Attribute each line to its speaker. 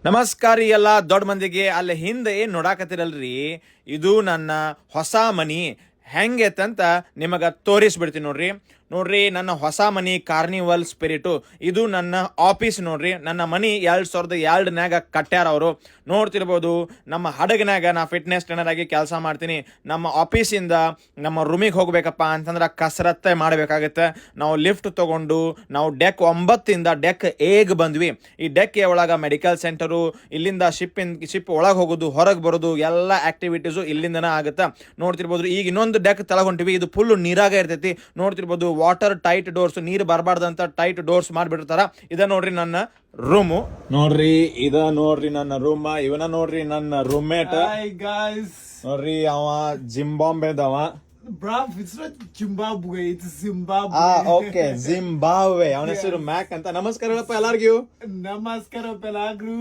Speaker 1: ನಮಸ್ಕಾರ ರೀ ಎಲ್ಲ ದೊಡ್ಡ ಮಂದಿಗೆ. ಅಲ್ಲಿ ಹಿಂದೆ ಏನ್ ನೋಡಾಕತ್ತಿರಲ್ರಿ, ಇದು ನನ್ನ ಹೊಸ ಮನಿ ಹೆಂಗೈತಂತ ನಿಮಗ ತೋರಿಸ್ಬಿಡ್ತೀನಿ ನೋಡ್ರಿ ನನ್ನ ಹೊಸ ಮನಿ ಕಾರ್ನಿವಲ್ ಸ್ಪಿರಿಟು. ಇದು ನನ್ನ ಆಫೀಸ್ ನೋಡ್ರಿ. ನನ್ನ ಮನಿ 2002 ಕಟ್ಟ್ಯಾರ ಅವರು. ನೋಡ್ತಿರ್ಬೋದು, ನಮ್ಮ ಹಡಗನಾಗ ನಾ ಫಿಟ್ನೆಸ್ ಟ್ರೈನರ್ ಆಗಿ ಕೆಲಸ ಮಾಡ್ತೀನಿ. ನಮ್ಮ ಆಫೀಸಿಂದ ನಮ್ಮ ರೂಮಿಗೆ ಹೋಗ್ಬೇಕಪ್ಪ ಅಂತಂದ್ರೆ ಕಸರತ್ತೆ ಮಾಡಬೇಕಾಗತ್ತೆ. ನಾವು ಲಿಫ್ಟ್ ತಗೊಂಡು ನಾವು ಡೆಕ್ 9 ಡೆಕ್ ಏಗ್ ಬಂದ್ವಿ. ಈ ಡೆಕ್ ಒಳಗ ಮೆಡಿಕಲ್ ಸೆಂಟರು, ಇಲ್ಲಿಂದ ಶಿಪ್ ಒಳಗೆ ಹೋಗೋದು, ಹೊರಗೆ ಬರೋದು, ಎಲ್ಲ ಆಕ್ಟಿವಿಟೀಸು ಇಲ್ಲಿಂದನ ಆಗುತ್ತೆ. ನೋಡ್ತಿರ್ಬೋದು, ಈಗ ಇನ್ನೊಂದು ಡೆಕ್ ತಳಗೊಂಟಿವಿ. ಇದು ಫುಲ್ ನೀರಾಗ ಇರ್ತೈತಿ. ನೋಡ್ತಿರ್ಬೋದು, ವಾಟರ್ ಟೈಟ್ ಡೋರ್ಸ್, ನೀರು ಬರಬಾರ್ದಂತ ಟೈಟ್ ಡೋರ್ಸ್ ಮಾಡಿಬಿಡ್ತಾರ. ಇದ ನೋಡ್ರಿ ನನ್ನ ರೂಮು. ಇದ ನೋಡ್ರಿ ನನ್ನ ರೂಮ್. ಇವನ ನೋಡ್ರಿ ನನ್ನ ರೂಮ್ಮೇಟ್. ನೋಡ್ರಿ ಅವ ಜಿಂಬಾಂಬೆದವ.
Speaker 2: Bruv, it's not Zimbabwe, it's Zimbabwe.
Speaker 1: Okay, Zimbabwe. ಅವನ ಹೆಸರು ಮ್ಯಾಕ್ ಅಂತ. ನಮಸ್ಕಾರ ಎಲ್ಲಾರ್ಗೂ.
Speaker 2: ನಮಸ್ಕಾರ ಪೆಲಾಗ್ರು.